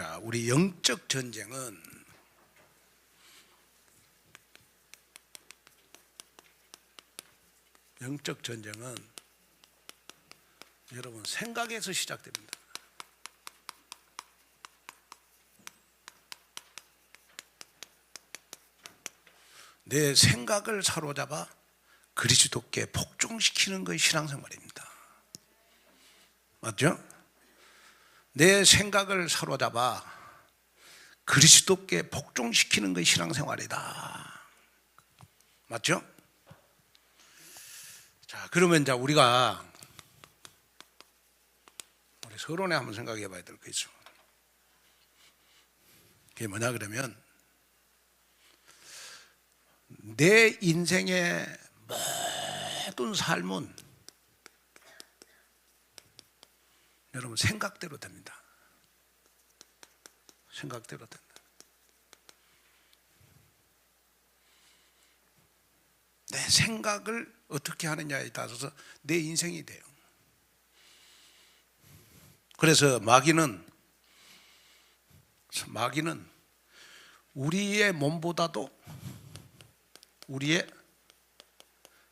자, 우리 영적 전쟁은 여러분 생각에서 시작됩니다. 내 생각을 사로잡아 그리스도께 복종시키는 것이 신앙생활입니다. 맞죠? 내 생각을 사로잡아 그리스도께 복종시키는 것이 신앙생활이다. 맞죠? 자, 그러면 이제 우리 서론에 한번 생각해 봐야 될 거 있죠. 그게 뭐냐 그러면 내 인생의 모든 삶은 여러분 생각대로 됩니다. 생각대로 된다. 내 생각을 어떻게 하느냐에 따라서 내 인생이 돼요. 그래서 마귀는 우리의 몸보다도 우리의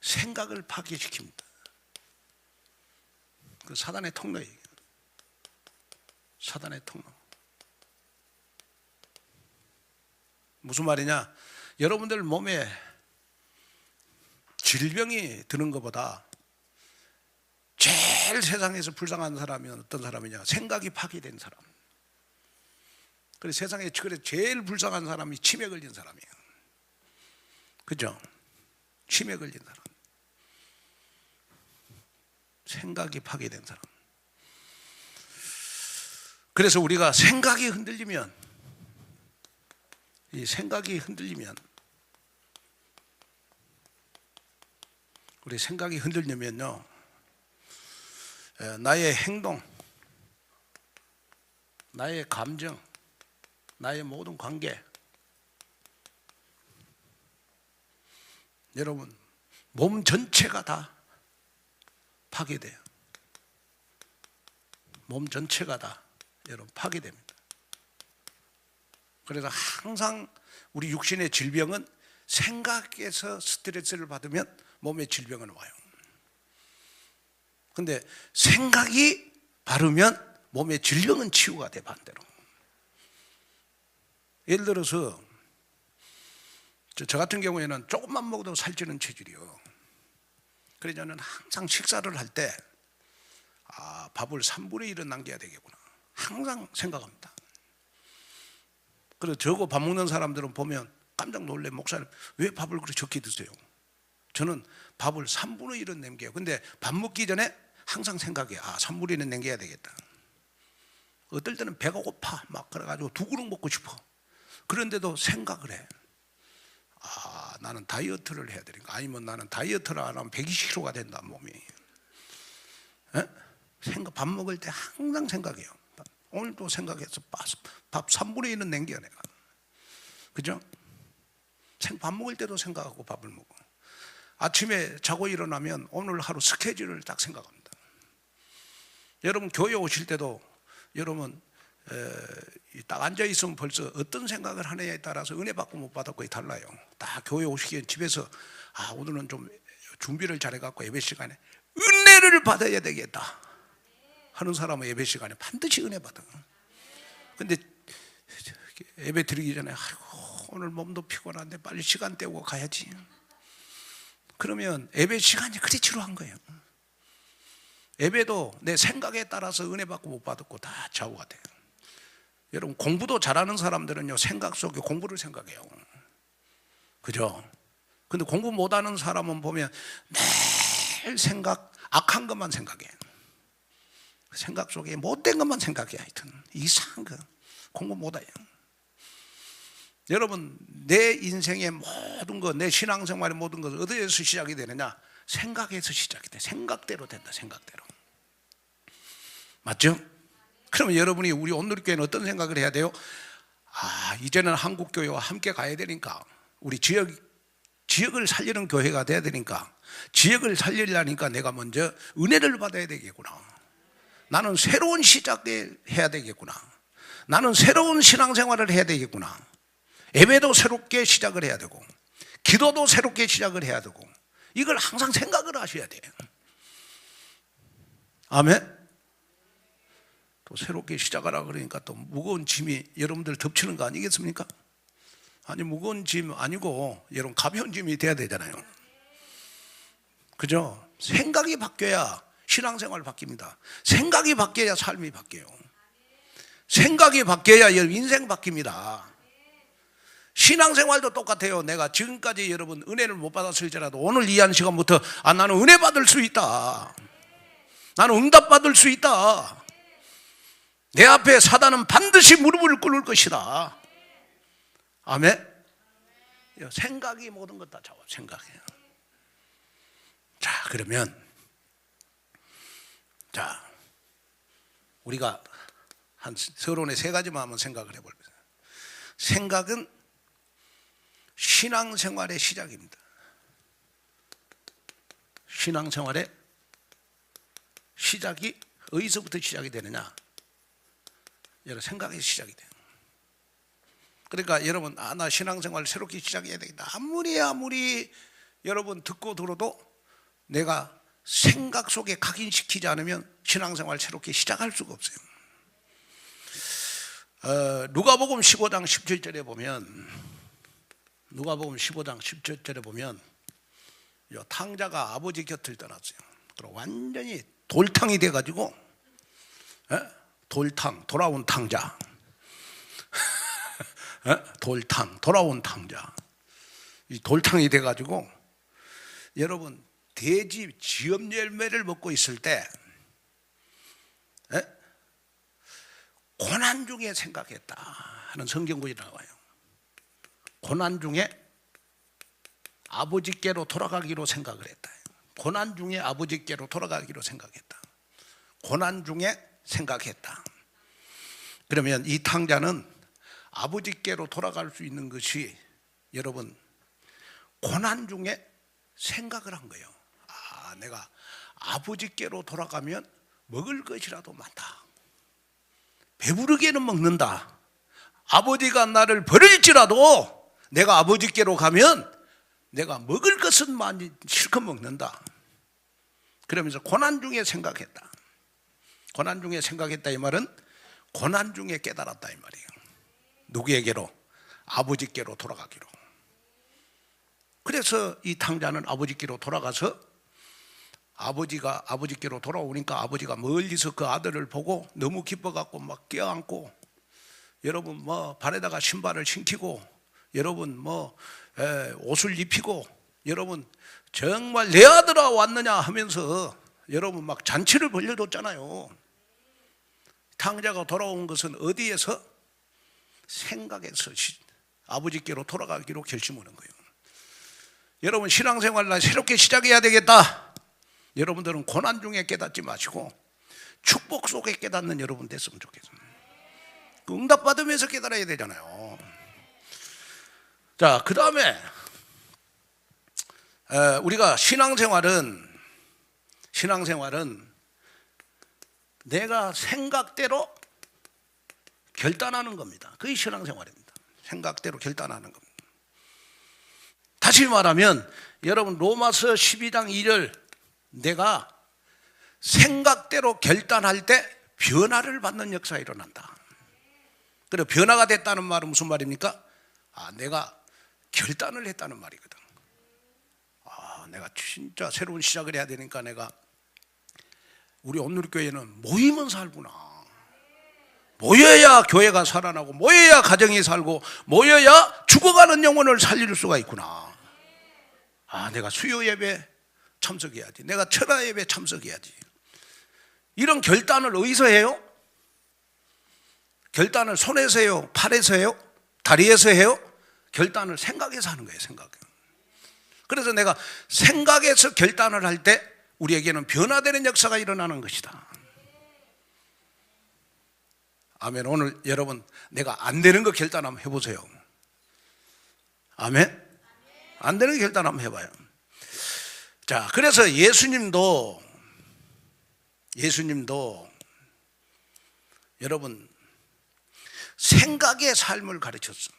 생각을 파괴시킵니다. 그 사단의 통로예요. 사단의 통로. 무슨 말이냐? 여러분들 몸에 질병이 드는 것보다 제일 세상에서 불쌍한 사람이 어떤 사람이냐? 생각이 파괴된 사람. 그래서 세상에 제일 불쌍한 사람이 치매 걸린 사람이에요. 그죠? 치매 걸린 사람. 생각이 파괴된 사람. 그래서 우리가 생각이 흔들리면요, 우리 생각이 흔들리면요, 나의 행동, 나의 감정, 나의 모든 관계, 여러분 몸 전체가 다 파괴돼요. 몸 전체가 다 여러분 파괴됩니다. 그래서 항상 우리 육신의 질병은 생각에서 스트레스를 받으면 몸의 질병은 와요. 근데 생각이 바르면 몸의 질병은 치유가 돼, 반대로. 예를 들어서 저 같은 경우에는 조금만 먹어도 살찌는 체질이요. 그래서 저는 항상 식사를 할 때 밥을 3분의 1은 남겨야 되겠구나 항상 생각합니다. 그래서 저거 밥 먹는 사람들은 보면 깜짝 놀래. 목사님 왜 밥을 그렇게 적게 드세요? 저는 밥을 3분의 1은 남겨요. 근데 밥 먹기 전에 항상 생각해. 3분의 1은 남겨야 되겠다. 어떨 때는 배가 고파 막 그래가지고 2그릇 먹고 싶어. 그런데도 생각을 해. 나는 다이어트를 해야 되니까. 아니면 나는 다이어트를 안 하면 120kg가 된다, 몸이. 밥 먹을 때 항상 생각해요. 오늘도 생각해서 밥 3분의 1은 남겨 내가. 그죠? 밥 먹을 때도 생각하고 밥을 먹어. 아침에 자고 일어나면 오늘 하루 스케줄을 딱 생각합니다. 여러분 교회 오실 때도 여러분 딱 앉아 있으면 벌써 어떤 생각을 하느냐에 따라서 은혜 받고 못 받았고에 달라요. 딱 교회 오시기엔 집에서 오늘은 좀 준비를 잘해갖고 예배 시간에 은혜를 받아야 되겠다 하는 사람은 예배 시간에 반드시 은혜 받아. 근데 예배 드리기 전에 오늘 몸도 피곤한데 빨리 시간 때우고 가야지. 그러면 예배 시간이 그리 지루한 거예요. 예배도 내 생각에 따라서 은혜 받고 못 받았고 다 좌우가 돼요. 여러분 공부도 잘하는 사람들은요, 생각 속에 공부를 생각해요. 그죠? 근데 공부 못하는 사람은 보면 매일 악한 것만 생각해. 생각 속에 못된 것만 생각해. 하여튼 이상한 거 공부 못해요. 여러분 내 인생의 모든 것, 내 신앙생활의 모든 것은 어디에서 시작이 되느냐? 생각에서 시작이 돼. 생각대로 된다. 생각대로. 맞죠? 그러면 여러분이 우리 온누리교회는 어떤 생각을 해야 돼요? 이제는 한국교회와 함께 가야 되니까, 우리 지역을 살리는 교회가 돼야 되니까, 지역을 살리려니까 내가 먼저 은혜를 받아야 되겠구나. 나는 새로운 시작을 해야 되겠구나. 나는 새로운 신앙생활을 해야 되겠구나. 예배도 새롭게 시작을 해야 되고 기도도 새롭게 시작을 해야 되고 이걸 항상 생각을 하셔야 돼요. 아멘. 또 새롭게 시작하라 그러니까 또 무거운 짐이 여러분들 덮치는 거 아니겠습니까? 아니 무거운 짐 아니고 여러분 가벼운 짐이 돼야 되잖아요. 그죠? 생각이 바뀌어야 신앙생활 바뀝니다. 생각이 바뀌어야 삶이 바뀌어요. 생각이 바뀌어야 인생 바뀝니다. 신앙생활도 똑같아요. 내가 지금까지 여러분 은혜를 못 받았을지라도 오늘 이 한 시간부터 나는 은혜 받을 수 있다. 나는 응답 받을 수 있다. 내 앞에 사단은 반드시 무릎을 꿇을 것이다. 아멘. 생각이 모든 것 다 잡아. 생각이에요. 자, 그러면 우리가 한 서론의 세 가지만 한번 생각을 해볼게요. 생각은 신앙생활의 시작입니다. 신앙생활의 시작이 어디서부터 시작이 되느냐? 여러분 생각이 시작이 돼요. 그러니까 여러분 나 신앙생활 새롭게 시작해야 되겠다. 아무리 여러분 듣고 들어도 내가 생각 속에 각인시키지 않으면 신앙생활 새롭게 시작할 수가 없어요. 누가복음 15장 17절에 보면 누가복음 15장 17절에 보면 이 탕자가 아버지 곁을 떠났어요. 그리고 완전히 돌탕이 돼가지고 돌탕, 돌아온 탕자. 돌탕, 돌아온 탕자. 이 돌탕이 돼가지고 여러분 돼지 지엄 열매를 먹고 있을 때 고난 중에 생각했다 하는 성경구절이 나와요. 고난 중에 아버지께로 돌아가기로 생각을 했다. 고난 중에 아버지께로 돌아가기로 생각했다. 고난 중에 생각했다. 그러면 이 탕자는 아버지께로 돌아갈 수 있는 것이 여러분 고난 중에 생각을 한 거예요. 내가 아버지께로 돌아가면 먹을 것이라도 많다. 배부르게는 먹는다. 아버지가 나를 버릴지라도 내가 아버지께로 가면 내가 먹을 것은 많이 실컷 먹는다. 그러면서 고난 중에 생각했다. 고난 중에 생각했다 이 말은 고난 중에 깨달았다 이 말이에요. 누구에게로? 아버지께로 돌아가기로. 그래서 이 탕자는 아버지께로 돌아가서 아버지가 아버지께로 돌아오니까 아버지가 멀리서 그 아들을 보고 너무 기뻐갖고 막 껴안고 여러분 뭐 발에다가 신발을 신기고 여러분 뭐 옷을 입히고 여러분 정말 내 아들아 왔느냐 하면서 여러분 막 잔치를 벌려줬잖아요. 탕자가 돌아온 것은 어디에서? 생각에서 아버지께로 돌아가기로 결심하는 거예요. 여러분 신앙생활을 새롭게 시작해야 되겠다. 여러분들은 고난 중에 깨닫지 마시고 축복 속에 깨닫는 여러분 됐으면 좋겠습니다. 응답 받으면서 깨달아야 되잖아요. 자, 그 다음에 우리가 신앙생활은 내가 생각대로 결단하는 겁니다. 그게 신앙생활입니다. 생각대로 결단하는 겁니다. 다시 말하면 여러분 로마서 12장 2절 내가 생각대로 결단할 때 변화를 받는 역사가 일어난다. 그리고 변화가 됐다는 말은 무슨 말입니까? 내가 결단을 했다는 말이거든. 내가 진짜 새로운 시작을 해야 되니까 내가 우리 온누리교회는 모이면 살구나. 모여야 교회가 살아나고 모여야 가정이 살고 모여야 죽어가는 영혼을 살릴 수가 있구나. 내가 수요 예배 참석해야지. 내가 철야 예배 참석해야지. 이런 결단을 어디서 해요? 결단을 손에서 해요? 팔에서 해요? 다리에서 해요? 결단을 생각에서 하는 거예요. 생각. 그래서 내가 생각에서 결단을 할 때 우리에게는 변화되는 역사가 일어나는 것이다. 아멘. 오늘 여러분 내가 안 되는 거 결단 한번 해보세요. 아멘. 안 되는 거 결단 한번 해봐요. 자, 그래서 예수님도 여러분 생각의 삶을 가르쳤어.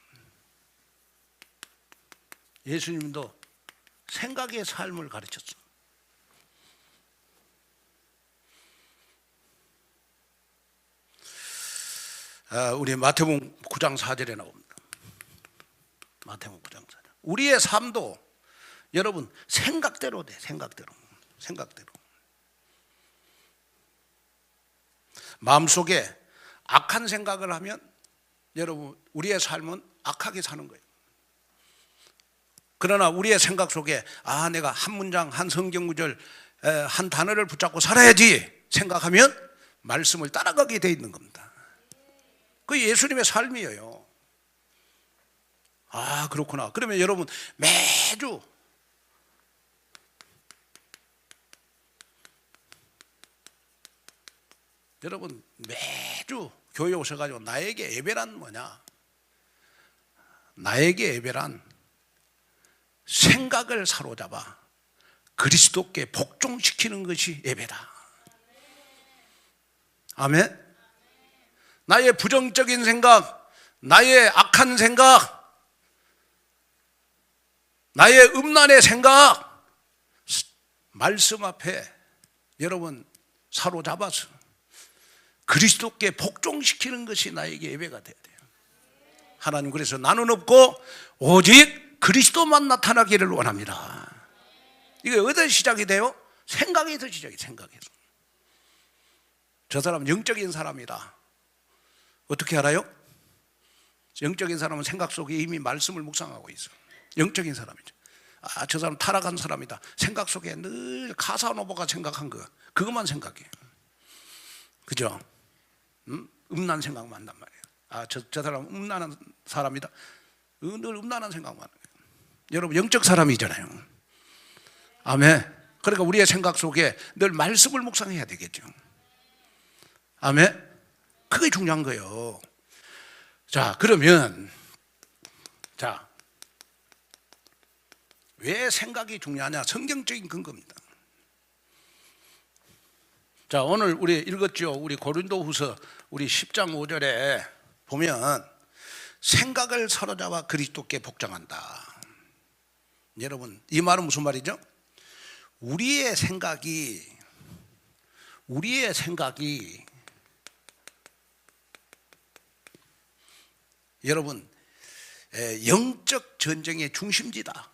예수님도 생각의 삶을 가르쳤어. 우리 마태복음 9장 4절에 나옵니다. 마태복음 9장 4절. 우리의 삶도 여러분 생각대로 돼. 생각대로. 마음속에 악한 생각을 하면 여러분 우리의 삶은 악하게 사는 거예요. 그러나 우리의 생각 속에 내가 한 문장, 한 성경 구절, 한 단어를 붙잡고 살아야지 생각하면 말씀을 따라가게 돼 있는 겁니다. 그 예수님의 삶이에요. 그렇구나. 그러면 여러분 매주 교회 오셔가지고 나에게 예배란 뭐냐? 나에게 예배란 생각을 사로잡아 그리스도께 복종시키는 것이 예배다. 아멘. 나의 부정적인 생각, 나의 악한 생각, 나의 음란의 생각, 말씀 앞에 여러분 사로잡아서 그리스도께 복종시키는 것이 나에게 예배가 돼야 돼요. 하나님 그래서 나는 없고 오직 그리스도만 나타나기를 원합니다. 이게 어디서 시작이 돼요? 생각에서 시작이. 생각에서. 저 사람 영적인 사람이다. 어떻게 알아요? 영적인 사람은 생각 속에 이미 말씀을 묵상하고 있어. 영적인 사람이죠. 저 사람 타락한 사람이다. 생각 속에 늘 가사노바가 생각한 거, 그것만 생각해요. 그죠? 음란 생각만 한단 말이에요. 저 사람 음란한 사람이다. 늘 음란한 생각만 해요. 여러분 영적 사람이잖아요. 아멘. 그러니까 우리의 생각 속에 늘 말씀을 묵상해야 되겠죠. 아멘. 그게 중요한 거예요. 자, 그러면 왜 생각이 중요하냐? 성경적인 근거입니다. 자, 오늘 우리 읽었죠. 우리 고린도후서 우리 10장 5절에 보면 생각을 사로잡아 그리스도께 복종한다. 여러분, 이 말은 무슨 말이죠? 우리의 생각이 여러분 영적 전쟁의 중심지다.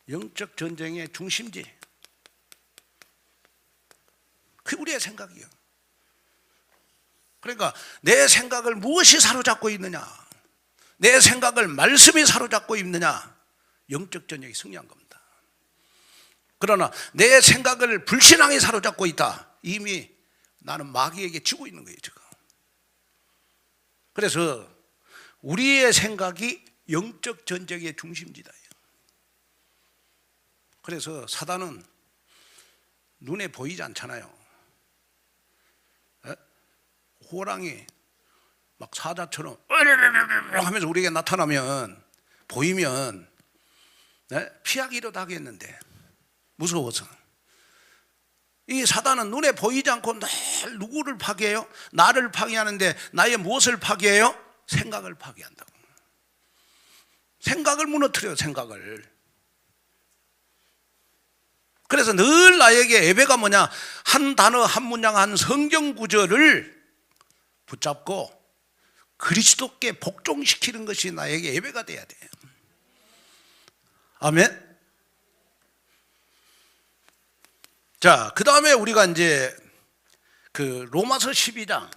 영적 전쟁의 중심지. 그게 우리의 생각이에요. 그러니까 내 생각을 무엇이 사로잡고 있느냐, 내 생각을 말씀이 사로잡고 있느냐, 영적 전쟁이 승리한 겁니다. 그러나 내 생각을 불신앙이 사로잡고 있다. 이미 나는 마귀에게 지고 있는 거예요 지금. 그래서 우리의 생각이 영적 전쟁의 중심지다. 그래서 사단은 눈에 보이지 않잖아요. 호랑이 막 사자처럼 하면서 우리에게 나타나면, 보이면 피하기라도 하겠는데 무서워서. 이 사단은 눈에 보이지 않고 늘 누구를 파괴해요? 나를 파괴하는데 나의 무엇을 파괴해요? 생각을 파괴한다고. 생각을 무너뜨려요. 생각을. 그래서 늘 나에게 예배가 뭐냐? 한 단어, 한 문장, 한 성경 구절을 붙잡고 그리스도께 복종시키는 것이 나에게 예배가 돼야 돼요. 아멘. 자, 그 다음에 우리가 이제 그 로마서 12장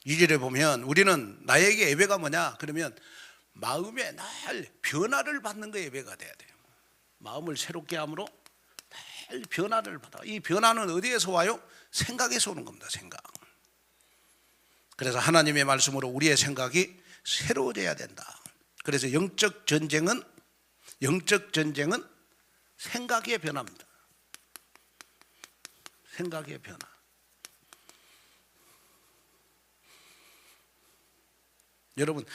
2절에 보면 우리는 나에게 예배가 뭐냐? 그러면 마음에 날 변화를 받는 거 예배가 돼야 돼요. 마음을 새롭게 함으로 날 변화를 받아. 이 변화는 어디에서 와요? 생각에서 오는 겁니다. 생각. 그래서 하나님의 말씀으로 우리의 생각이 새로워져야 된다. 그래서 영적 전쟁은 생각의 변화입니다. 생각의 변화. 여러분,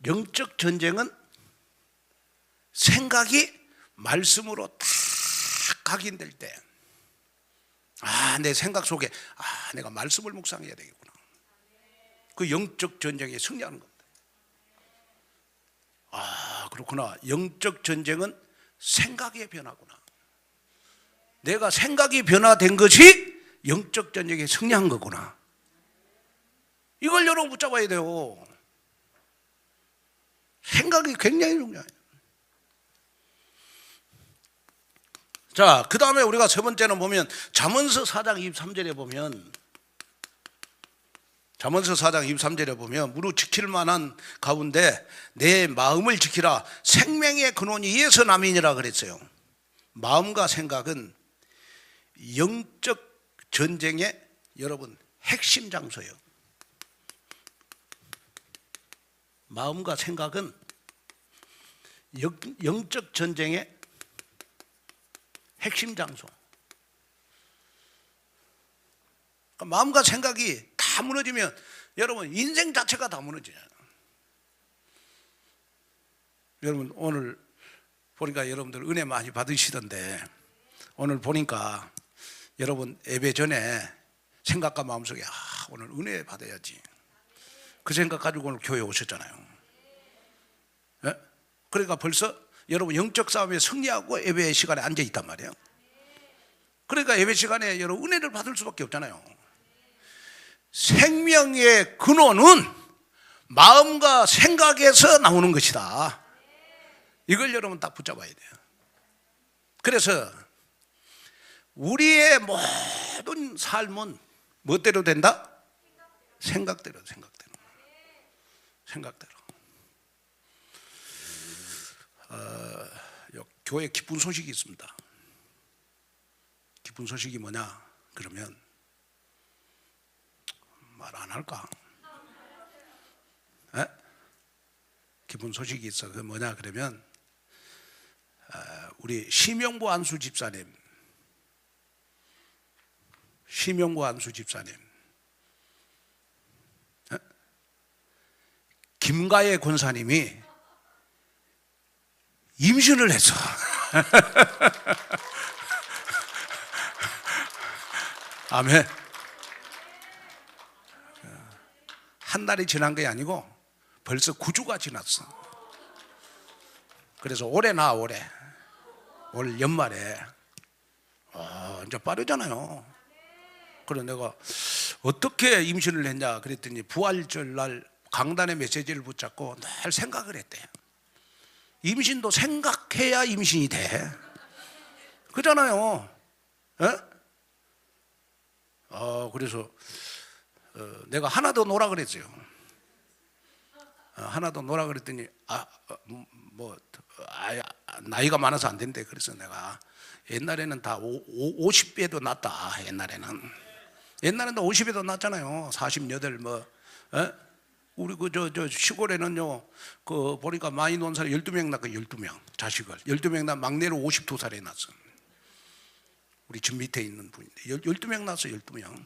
영적 전쟁은 생각이 말씀으로 다 각인될 때, 내 생각 속에 내가 말씀을 묵상해야 되겠구나. 그 영적 전쟁에 승리하는 겁니다. 그렇구나. 영적 전쟁은 생각의 변화구나. 내가 생각이 변화된 것이 영적 전쟁에 승리한 거구나. 이걸 여러분 붙잡아야 돼요. 생각이 굉장히 중요해요. 자, 그 다음에 우리가 세 번째는 보면 잠언서 4장 23절에 보면 잠언서 4장 23절에 보면 무릇 지킬 만한 가운데 내 마음을 지키라. 생명의 근원이 이에서 남이니라 그랬어요. 마음과 생각은 영적 전쟁의 여러분 핵심 장소예요. 마음과 생각은 영적 전쟁의 핵심 장소. 그러니까 마음과 생각이 다 무너지면 여러분 인생 자체가 다 무너져요. 여러분 오늘 보니까 여러분들 은혜 많이 받으시던데 오늘 보니까 여러분 예배 전에 생각과 마음속에 오늘 은혜 받아야지 그 생각 가지고 오늘 교회에 오셨잖아요. 네? 그러니까 벌써 여러분 영적 싸움에 승리하고 예배 시간에 앉아 있단 말이에요. 그러니까 예배 시간에 여러분 은혜를 받을 수밖에 없잖아요. 생명의 근원은 마음과 생각에서 나오는 것이다. 이걸 여러분 딱 붙잡아야 돼요. 그래서 우리의 모든 삶은 뭐대로 된다? 생각대로. 교회에 기쁜 소식이 있습니다. 기쁜 소식이 뭐냐? 그러면 말 안 할까? 기쁜 소식이 있어. 그 뭐냐? 그러면 우리 심영보 안수 집사님, 김가혜 권사님이 임신을 했어. 아멘. 한 달이 지난 게 아니고 벌써 9주가 지났어. 그래서 올해 올 연말에 이제 빠르잖아요. 그래서 내가 어떻게 임신을 했냐 그랬더니 부활절 날 강단의 메시지를 붙잡고 늘 생각을 했대. 임신도 생각해야 임신이 돼. 그잖아요. 그래서 내가 하나 더 놀아 그랬어요. 하나 더 놀아 그랬더니 나이가 많아서 안 된대. 그래서 내가 옛날에는 다 50배도 났다. 옛날에는 50배도 났잖아요. 48 우리 저 시골에는요 그 보니까 많이 논 사람 12명 낳고 12명 자식을 12명 낳 막내로 52살에 낳았어. 우리 집 밑에 있는 분인데 12명 낳았어. 12명.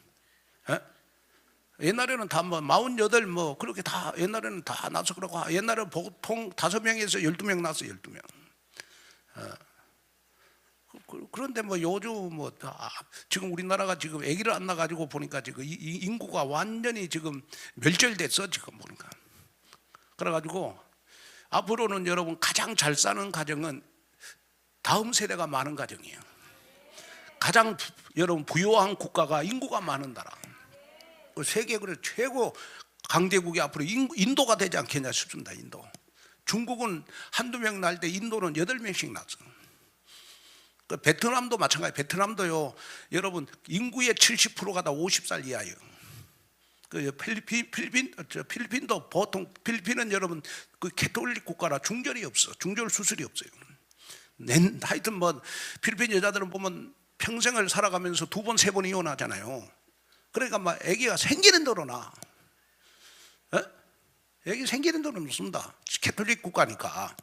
옛날에는 다 48 그렇게 다 옛날에는 다 낳아서 그러고 옛날에 보통 5명에서 12명 낳았어. 12명. 그런데 요즘 지금 우리나라가 지금 아기를 안 낳아가지고 보니까 지금 인구가 완전히 지금 멸절됐어. 지금 보니까. 그래가지고 앞으로는 여러분 가장 잘 사는 가정은 다음 세대가 많은 가정이에요. 가장 여러분 부유한 국가가 인구가 많은 나라. 세계 최고 강대국이 앞으로 인도가 되지 않겠냐 싶습니다. 인도. 중국은 한두 명 낳을 때 인도는 8명씩 낳았어. 베트남도 마찬가지. 베트남도요 여러분 인구의 70%가 다 50살 이하예요. 필리핀도 보통 필리핀은 여러분 그 캐톨릭 국가라 중절이 없어. 중절 수술이 없어요. 하여튼 필리핀 여자들은 보면 평생을 살아가면서 2번 3번 이혼하잖아요. 그러니까 아기가 생기는 대로 나. 아기 생기는 대로 놓습니다. 캐톨릭 국가니까.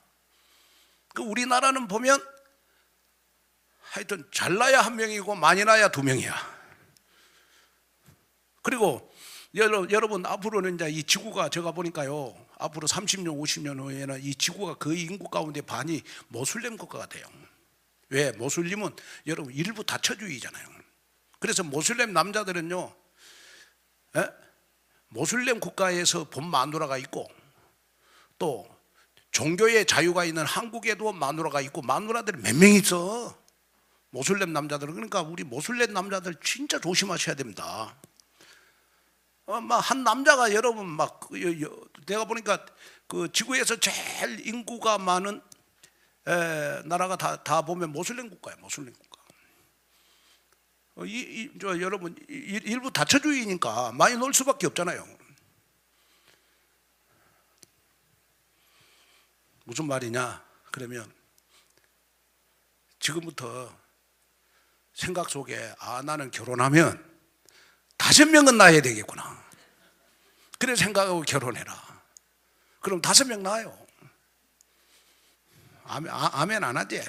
우리나라는 보면 하여튼 잘나야 1명이고 많이 나야 2명이야. 그리고 여러분 앞으로는 이제 이 지구가 제가 보니까요 앞으로 30년 50년 후에는 이 지구가 거의 인구 가운데 반이 모슬렘 국가가 돼요. 왜? 모슬림은 여러분 일부 다처주의잖아요. 그래서 모슬렘 남자들은요, 에? 모슬렘 국가에서 본 마누라가 있고 또 종교의 자유가 있는 한국에도 마누라가 있고 마누라들이 몇 명 있어. 모슬렘 남자들은. 그러니까 우리 모슬렘 남자들 진짜 조심하셔야 됩니다. 막 한 남자가 여러분 막 내가 보니까 그 지구에서 제일 인구가 많은 나라가 다 보면 모슬렘 국가예요. 모슬렘 국가. 여러분 일부 다처주의니까 많이 놀 수밖에 없잖아요. 무슨 말이냐? 그러면 지금부터 생각 속에 나는 결혼하면 5명은 낳아야 되겠구나. 그래 생각하고 결혼해라. 그럼 5명 낳아요. 아멘 안 하지?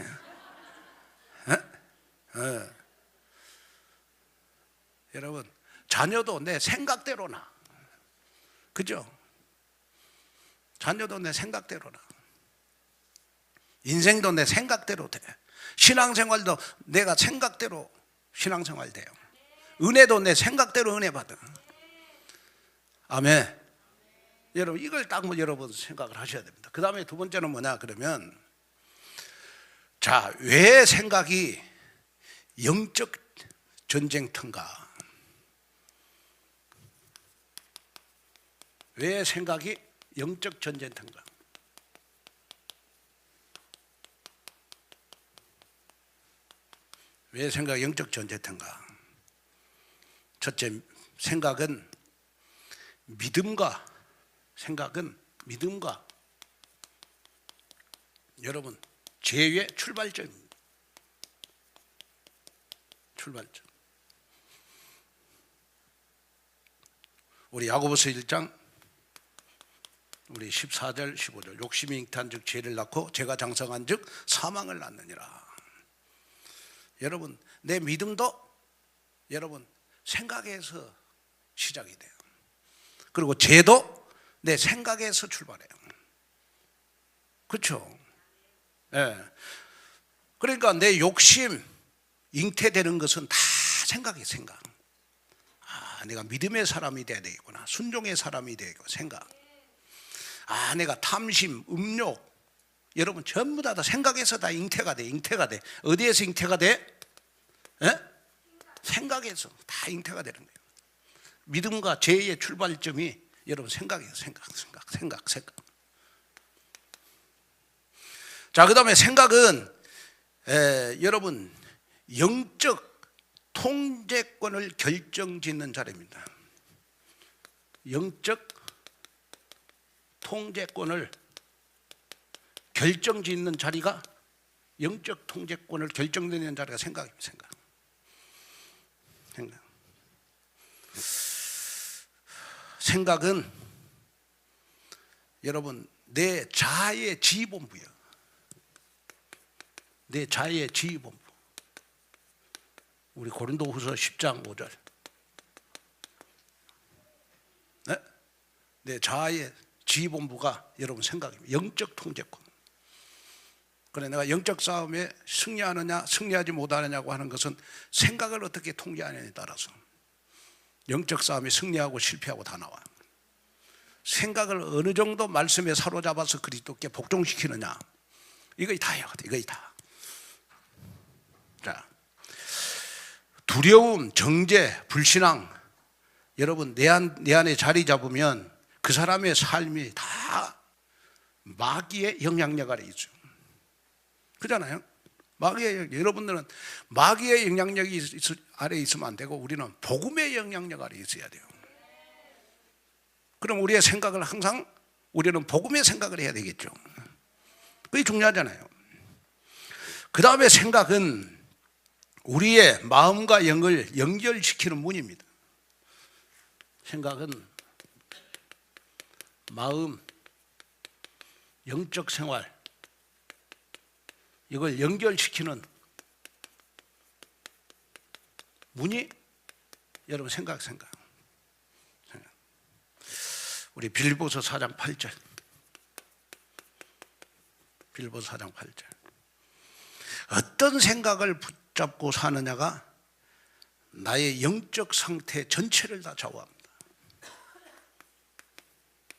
여러분 자녀도 내 생각대로 나. 그죠? 자녀도 내 생각대로 나. 인생도 내 생각대로 돼. 신앙생활도 내가 생각대로 신앙생활 돼요. 은혜도 내 생각대로 은혜 받아. 아멘. 여러분 이걸 딱 여러분 생각을 하셔야 됩니다. 그 다음에 두 번째는 뭐냐 그러면, 자, 왜 생각이 영적 전쟁터인가? 왜 생각이 영적 전쟁터인가? 왜 생각이 영적 전쟁터인가? 첫째, 믿음과 여러분 죄의 출발점입니다. 출발점. 우리 야고보서 1장 우리 14절 15절 욕심이 잉태한 즉 죄를 낳고 죄가 장성한 즉 사망을 낳느니라. 여러분 내 믿음도 여러분 생각에서 시작이 돼요. 그리고 죄도 내 생각에서 출발해요. 그렇죠? 예. 그러니까 내 욕심 잉태되는 것은 다 생각이에요. 생각. 내가 믿음의 사람이 돼야 되겠구나. 순종의 사람이 되겠구나. 생각. 내가 탐심, 음욕, 여러분 전부 다 생각에서 다 잉태가 돼. 잉태가 돼. 어디에서 잉태가 돼? 예? 생각에서 다 잉태가 되는 거예요. 믿음과 죄의 출발점이 여러분 생각이에요. 생각. 자, 그 다음에 생각은 여러분 영적 통제권을 결정짓는 자리입니다. 영적 통제권을 결정짓는 자리가, 영적 통제권을 결정짓는 자리가 생각입니다. 생각. 생각은 여러분 내 자아의 지휘본부예요. 내 자아의 지휘본부. 우리 고린도후서 10장 5절. 네? 내 자아의 지휘본부가 여러분 생각입니다. 영적 통제권. 그래 내가 영적 싸움에 승리하느냐 승리하지 못하느냐고 하는 것은 생각을 어떻게 통제하느냐에 따라서 영적 싸움에 승리하고 실패하고 다 나와요. 생각을 어느 정도 말씀에 사로잡아서 그리스도께 복종시키느냐, 이거 다예요. 이거 다. 자, 두려움, 정죄, 불신앙, 여러분 내 안에 자리 잡으면 그 사람의 삶이 다 마귀의 영향력 아래 있죠. 그잖아요. 마귀의, 여러분들은 마귀의 영향력이 아래 있으면 안 되고 우리는 복음의 영향력 아래 있어야 돼요. 그럼 우리의 생각을 항상 우리는 복음의 생각을 해야 되겠죠. 그게 중요하잖아요. 그 다음에 생각은 우리의 마음과 영을 연결시키는 문입니다. 생각은 마음, 영적 생활, 이걸 연결시키는 문이 여러분 생각. 우리 빌립보서 4장 8절. 빌립보서 4장 8절. 어떤 생각을 붙잡고 사느냐가 나의 영적 상태 전체를 다 좌우합니다.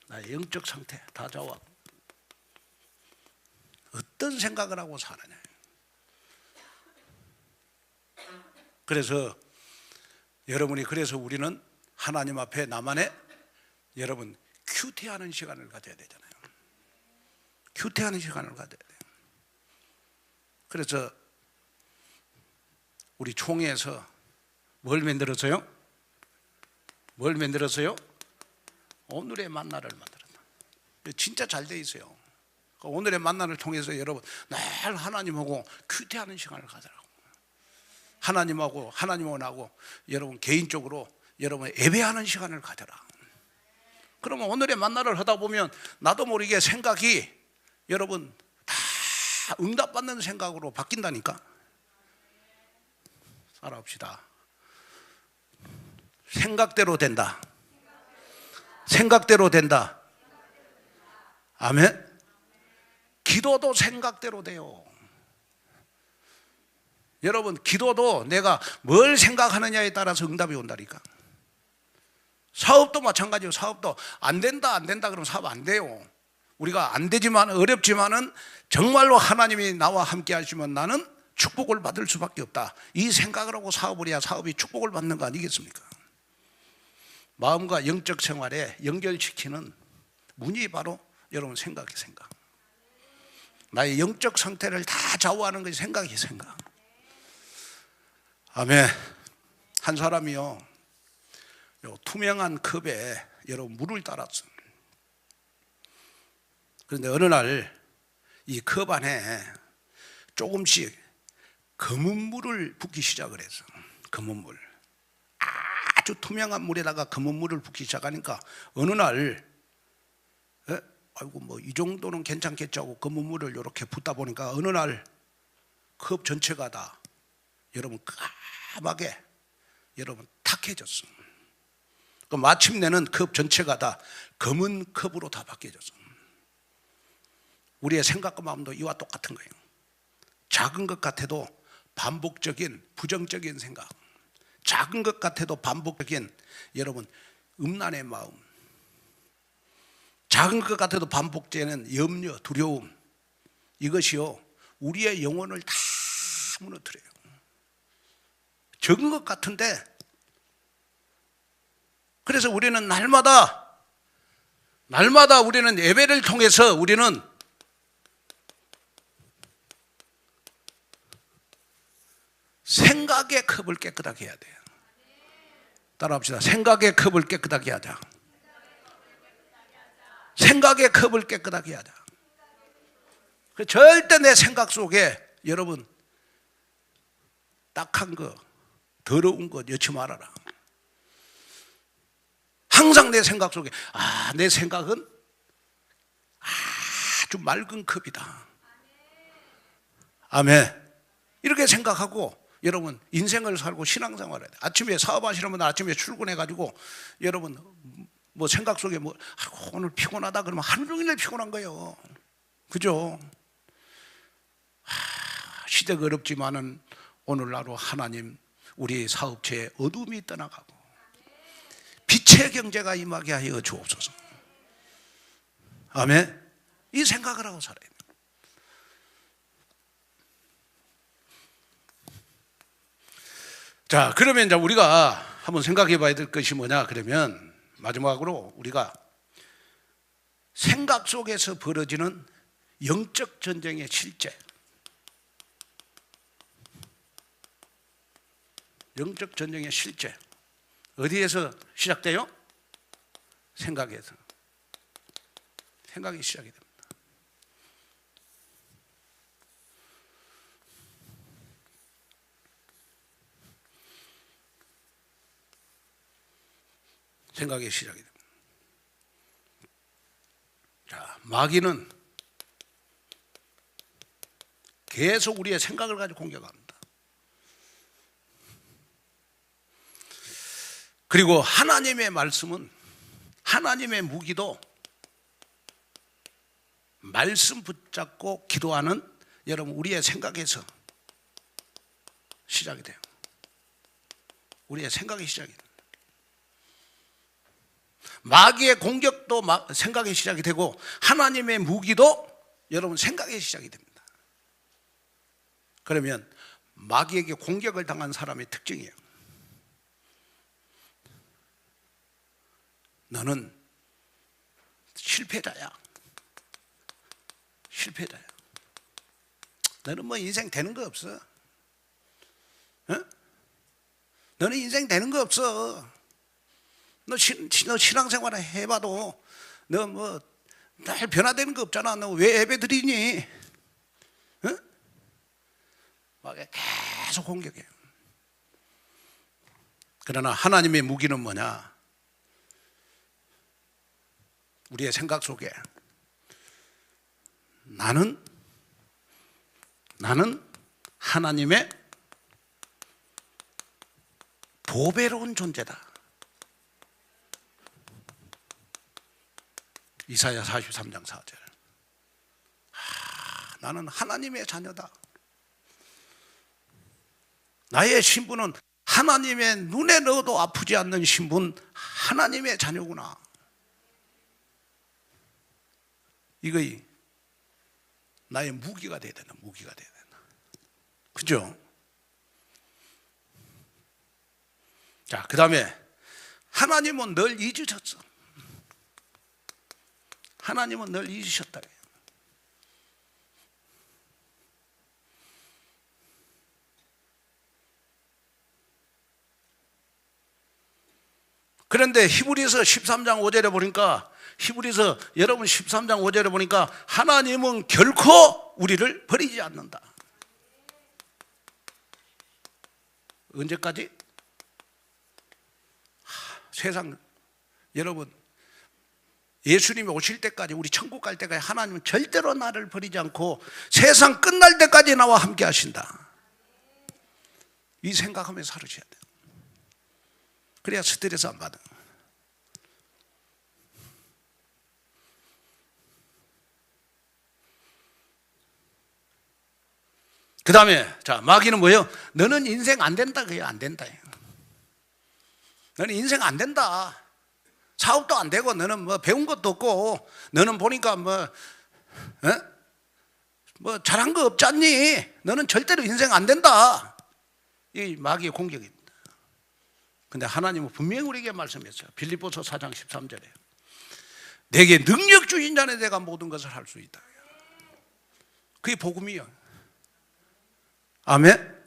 나의 영적 상태 다 좌우합니다. 어떤 생각을 하고 사느냐. 그래서 여러분이 그래서 우리는 하나님 앞에 나만의 여러분 큐티하는 시간을 가져야 되잖아요. 큐티하는 시간을 가져야 돼요. 그래서 우리 총회에서 뭘 만들었어요? 뭘 만들었어요? 오늘의 만나를 만들었다. 진짜 잘 돼 있어요. 오늘의 만나를 통해서 여러분 늘 하나님하고 큐티하는 시간을 가져라고. 하나님하고 나하고 여러분 개인적으로 여러분 예배하는 시간을 가져라. 그러면 오늘의 만나를 하다 보면 나도 모르게 생각이 여러분 다 응답받는 생각으로 바뀐다니까. 살아봅시다. 생각대로 된다. 생각대로 된다. 아멘. 기도도 생각대로 돼요. 여러분 기도도 내가 뭘 생각하느냐에 따라서 응답이 온다니까. 사업도 마찬가지예요. 사업도 안 된다 그러면 사업 안 돼요. 우리가 안 되지만 어렵지만은 정말로 하나님이 나와 함께 하시면 나는 축복을 받을 수밖에 없다. 이 생각을 하고 사업을 해야 사업이 축복을 받는 거 아니겠습니까? 마음과 영적 생활에 연결시키는 문이 바로 여러분 생각이 생각. 나의 영적 상태를 다 좌우하는 것이 생각이 생각. 아멘. 한 사람이요, 요 투명한 컵에 여러분 물을 따랐어. 그런데 어느 날 이 컵 안에 조금씩 검은 물을 붓기 시작을 했어. 검은 물. 아주 투명한 물에다가 검은 물을 붓기 시작하니까 어느 날 아이고 뭐 이 정도는 괜찮겠지 하고 검은 물을 이렇게 붓다 보니까 어느 날 컵 전체가 다 여러분 까맣게 여러분 탁해졌어. 그 마침내는 컵 전체가 다 검은 컵으로 다 바뀌어졌어. 우리의 생각과 마음도 이와 똑같은 거예요. 작은 것 같아도 반복적인 부정적인 생각, 작은 것 같아도 반복적인 여러분 음란의 마음, 작은 것 같아도 반복되는 염려, 두려움, 이것이요 우리의 영혼을 다 무너뜨려요. 적은 것 같은데, 그래서 우리는 날마다 우리는 예배를 통해서 우리는 생각의 컵을 깨끗하게 해야 돼요. 따라합시다. 생각의 컵을 깨끗하게 하자. 생각의 컵을 깨끗하게 하자. 절대 내 생각 속에 여러분 딱한 거, 더러운 것 넣지 말아라. 항상 내 생각 속에 내 생각은 아주 맑은 컵이다. 아멘. 이렇게 생각하고 여러분 인생을 살고 신앙생활을 해야 돼. 아침에 사업하시는 분들 아침에 출근해가지고 여러분 뭐 생각 속에 뭐 오늘 피곤하다 그러면 하루 종일 피곤한 거예요. 그죠? 시대가 어렵지만은 오늘날로 하나님 우리 사업체에 어둠이 떠나가고 빛의 경제가 임하게 하여 주옵소서. 아멘. 이 생각을 하고 살아야 돼요. 자, 그러면 이제 우리가 한번 생각해 봐야 될 것이 뭐냐 그러면 마지막으로 우리가 생각 속에서 벌어지는 영적 전쟁의 실제, 영적 전쟁의 실제 어디에서 시작돼요? 생각에서. 생각이 시작이 됩니다. 생각이 시작이 됩니다. 자, 마귀는 계속 우리의 생각을 가지고 공격합니다. 그리고 하나님의 말씀은, 하나님의 무기도 말씀 붙잡고 기도하는 여러분 우리의 생각에서 시작이 돼요. 우리의 생각의 시작이 됩니다. 마귀의 공격도 생각의 시작이 되고 하나님의 무기도 여러분 생각의 시작이 됩니다. 그러면 마귀에게 공격을 당한 사람의 특징이에요. 너는 실패자야. 실패자야. 너는 뭐 인생 되는 거 없어. 어? 너는 인생 되는 거 없어. 너 신앙생활을 해봐도 너 뭐 날 변화되는 거 없잖아. 너 왜 예배 드리니? 어? 막 계속 공격해. 그러나 하나님의 무기는 뭐냐? 우리의 생각 속에 나는 하나님의 보배로운 존재다. 이사야 43장 4절. 나는 하나님의 자녀다. 나의 신분은 하나님의 눈에 넣어도 아프지 않는 신분, 하나님의 자녀구나. 이거이 나의 무기가 돼야 되나, 무기가 돼야 되나. 그죠? 자, 그 다음에 하나님은 널 잊으셨어. 하나님은 널 잊으셨다. 그런데 히브리서 13장 5절에 보니까 히브리서 여러분 13장 5절에 보니까 하나님은 결코 우리를 버리지 않는다. 언제까지? 세상 여러분 예수님이 오실 때까지 우리 천국 갈 때까지 하나님은 절대로 나를 버리지 않고 세상 끝날 때까지 나와 함께 하신다. 이 생각하면서 살으셔야 돼요. 그래야 스트레스 안 받아. 그 다음에 자 마귀는 뭐예요? 너는 인생 안 된다. 그게 안 된다. 너는 인생 안 된다. 사업도 안 되고 너는 뭐 배운 것도 없고 너는 보니까 뭐 잘한 거 없지 않니? 너는 절대로 인생 안 된다. 이 마귀의 공격입니다. 근데 하나님은 분명히 우리에게 말씀했어요. 빌립보서 4장 13절에 내게 능력 주신 자는 내가 모든 것을 할 수 있다. 그게 복음이에요. 아멘.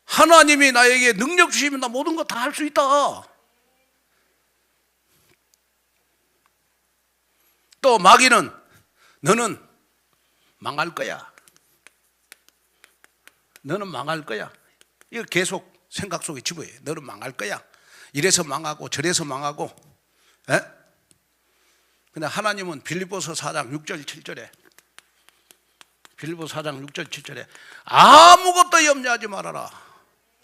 하나님이 나에게 능력 주시면 나 모든 거 다 할 수 있다. 또 마귀는 너는 망할 거야. 너는 망할 거야. 이거 계속 생각 속에 집어요. 너는 망할 거야. 이래서 망하고 저래서 망하고. 근데 하나님은 빌립보서 4장 6절 7절에 빌립보서 4장 6절 7절에 아무것도 염려하지 말아라.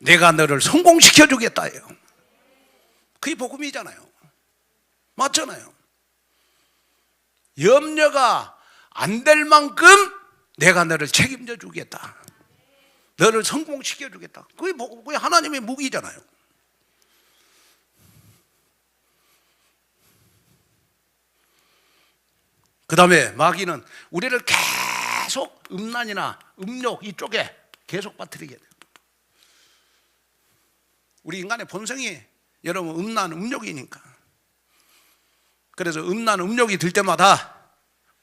내가 너를 성공시켜 주겠다요. 그게 복음이잖아요. 맞잖아요. 염려가 안 될 만큼 내가 너를 책임져 주겠다. 너를 성공시켜 주겠다. 그게 하나님의 무기잖아요. 그 다음에 마귀는 우리를 계속 음란이나 음욕 이쪽에 계속 빠뜨리게 돼요. 우리 인간의 본성이 여러분 음란 음욕이니까. 그래서 음란 음욕이 들 때마다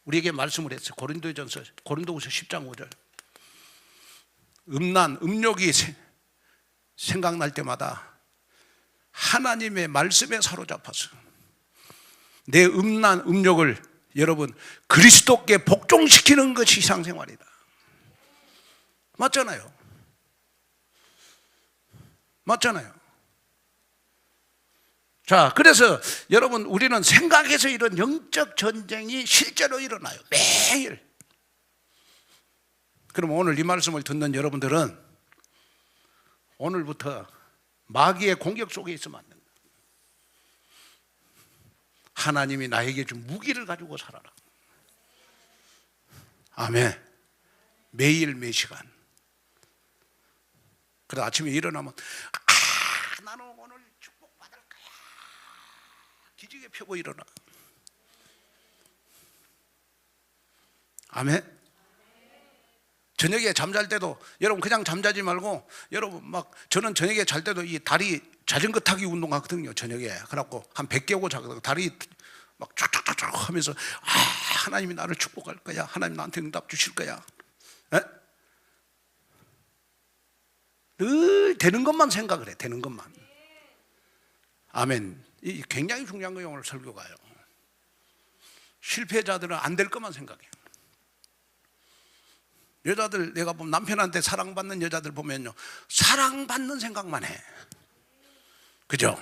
우리에게 말씀을 했어요. 고린도후서 10장 5절. 음란 음욕이 생각날 때마다 하나님의 말씀에 사로잡아서 내 음란 음욕을 여러분 그리스도께 복종시키는 것이 신앙생활이다. 맞잖아요. 맞잖아요. 자, 그래서 여러분 우리는 생각에서 이런 영적 전쟁이 실제로 일어나요. 매일. 그럼 오늘 이 말씀을 듣는 여러분들은 오늘부터 마귀의 공격 속에 있으면 안 된다. 하나님이 나에게 준 무기를 가지고 살아라. 아멘. 매일 매 시간 그래 아침에 일어나면 나는 오늘 축복받을 거야. 기지개 펴고 일어나. 아멘. 저녁에 잠잘 때도 여러분 그냥 잠자지 말고, 여러분 막 저는 저녁에 잘 때도 이 다리 자전거 타기 운동하거든요. 저녁에 그래갖고 한 100개 하고 자거든요. 다리 막 쫙쫙쫙 하면서 하나님이 나를 축복할 거야. 하나님 나한테 응답 주실 거야. 에? 늘 되는 것만 생각을 해. 되는 것만. 아멘. 이 굉장히 중요한 거예요. 오늘 설교가요. 실패자들은 안 될 것만 생각해요. 여자들, 내가 보면 남편한테 사랑받는 여자들 보면요, 사랑받는 생각만 해. 그죠?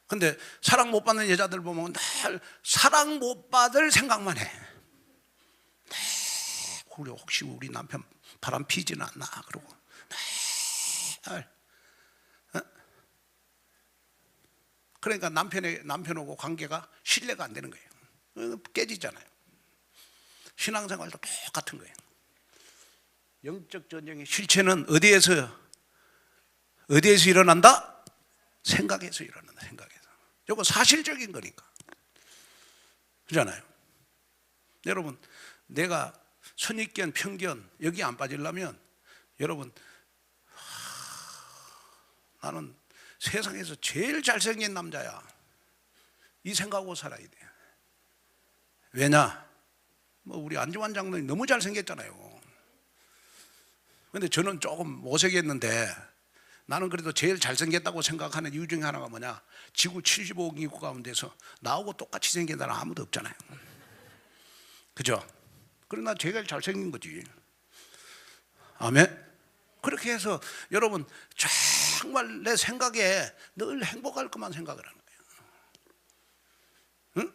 근데 사랑 못 받는 여자들 보면 늘 사랑 못 받을 생각만 해. 우리 혹시 우리 남편 바람 피지는 않나 그러고 늘. 그러니까 남편하고 관계가 신뢰가 안 되는 거예요. 깨지잖아요. 신앙생활도 똑같은 거예요. 영적 전쟁의 실체는 어디에서 일어난다? 생각에서 일어난다. 생각에서. 이거 사실적인 거니까. 그렇잖아요. 여러분, 내가 선입견, 편견 여기 안 빠지려면 여러분, 나는 세상에서 제일 잘생긴 남자야, 이 생각하고 살아야 돼요. 왜냐? 뭐 우리 안지환 장로님 너무 잘생겼잖아요. 근데 저는 조금 못생겼는데, 나는 그래도 제일 잘생겼다고 생각하는 이유 중에 하나가 뭐냐? 지구 75억 인구 가운데서 나하고 똑같이 생긴 사람 아무도 없잖아요. 그죠? 그러나 제가 잘생긴 거지. 아멘. 그렇게 해서 여러분 정말 내 생각에 늘 행복할 것만 생각을 하는 거예요. 응?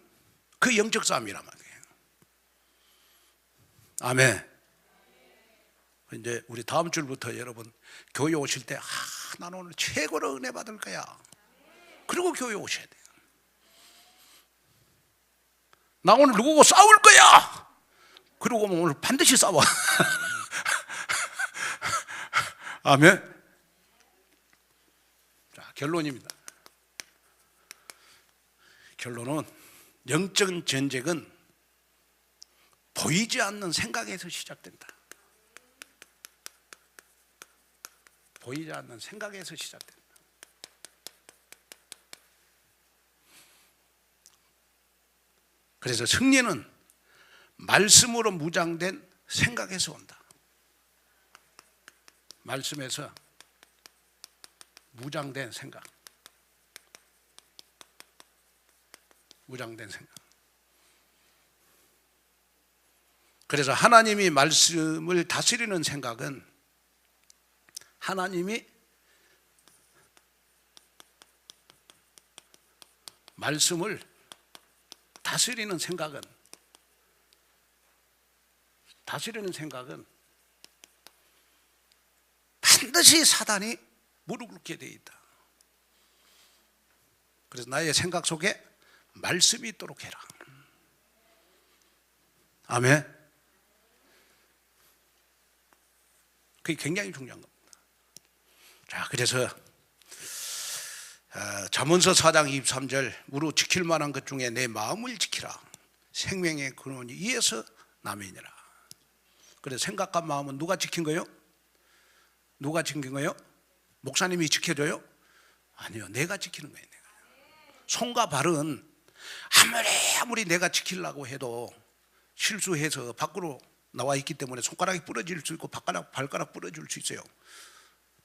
그 영적 싸움이란 말이에요. 아멘. 이제 우리 다음 주부터 여러분 교회 오실 때 나는 오늘 최고로 은혜 받을 거야. 그리고 교회 오셔야 돼요. 나 오늘 누구고 싸울 거야. 그러고 오늘 반드시 싸워. 아멘. 자, 결론입니다. 결론은 영적 전쟁은 보이지 않는 생각에서 시작된다. 보이지 않는 생각에서 시작된다. 그래서 승리는 말씀으로 무장된 생각에서 온다. 말씀에서 무장된 생각. 무장된 생각. 그래서 하나님이 말씀을 다스리는 생각은, 하나님이 말씀을 다스리는 생각은 반드시 사단이 무릎 꿇게 되어 있다. 그래서 나의 생각 속에 말씀이 있도록 해라. 아멘. 그게 굉장히 중요한 겁니다. 자, 그래서 잠언서 4장 23절, 무릇 지킬 만한 것 중에 내 마음을 지키라. 생명의 근원이 이에서 남이니라. 그래서 생각과 마음은 누가 지킨 거예요? 누가 지킨 거예요? 목사님이 지켜줘요? 아니요, 내가 지키는 거예요. 내가. 손과 발은 아무리 내가 지키려고 해도 실수해서 밖으로 나와 있기 때문에 손가락이 부러질 수 있고 발가락 부러질 수 있어요.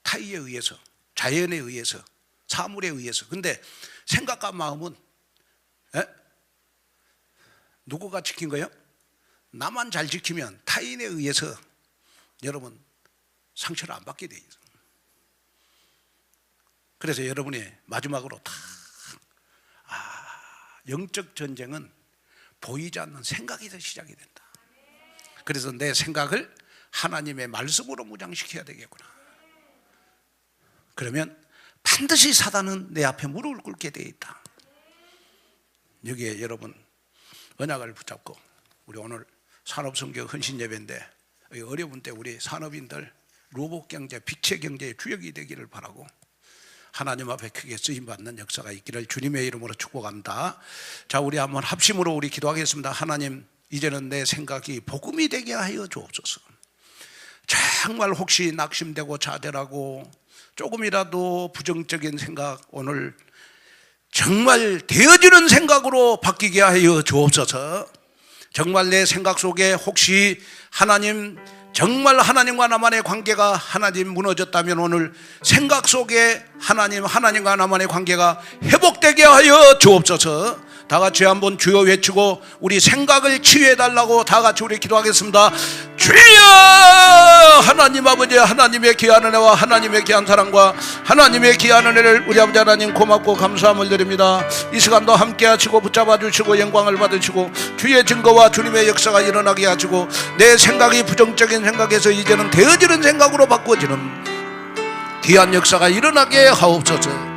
타이에 의해서, 자연에 의해서, 사물에 의해서. 근데 생각과 마음은 누구가 지킨 거예요? 나만 잘 지키면 타인에 의해서 여러분 상처를 안 받게 돼 있어요. 그래서 여러분이 마지막으로 영적 전쟁은 보이지 않는 생각에서 시작이 된다. 그래서 내 생각을 하나님의 말씀으로 무장시켜야 되겠구나. 그러면 반드시 사단은 내 앞에 무릎을 꿇게 되어 있다. 여기에 여러분 언약을 붙잡고, 우리 오늘 산업선교 헌신예배인데 어려운 때 우리 산업인들 로봇 경제, 빛의 경제의 주역이 되기를 바라고 하나님 앞에 크게 쓰임받는 역사가 있기를 주님의 이름으로 축복합니다. 자, 우리 한번 합심으로 우리 기도하겠습니다. 하나님, 이제는 내 생각이 복음이 되게 하여 주옵소서. 정말 혹시 낙심되고 자дел하고 조금이라도 부정적인 생각, 오늘 정말 되어지는 생각으로 바뀌게 하여 주옵소서. 정말 내 생각 속에 혹시 하나님, 정말 하나님과 나만의 관계가 하나님 무너졌다면 오늘 생각 속에 하나님과 나만의 관계가 회복되게 하여 주옵소서. 다 같이 한번 주여 외치고 우리 생각을 치유해달라고 다 같이 우리 기도하겠습니다. 주여! 하나님 아버지, 하나님의 귀한 은혜와 하나님의 귀한 사랑과 하나님의 귀한 은혜를 우리 아버지 하나님 고맙고 감사함을 드립니다. 이 시간도 함께 하시고 붙잡아 주시고 영광을 받으시고 주의 증거와 주님의 역사가 일어나게 하시고 내 생각이 부정적인 생각에서 이제는 되어지는 생각으로 바꿔지는 귀한 역사가 일어나게 하옵소서.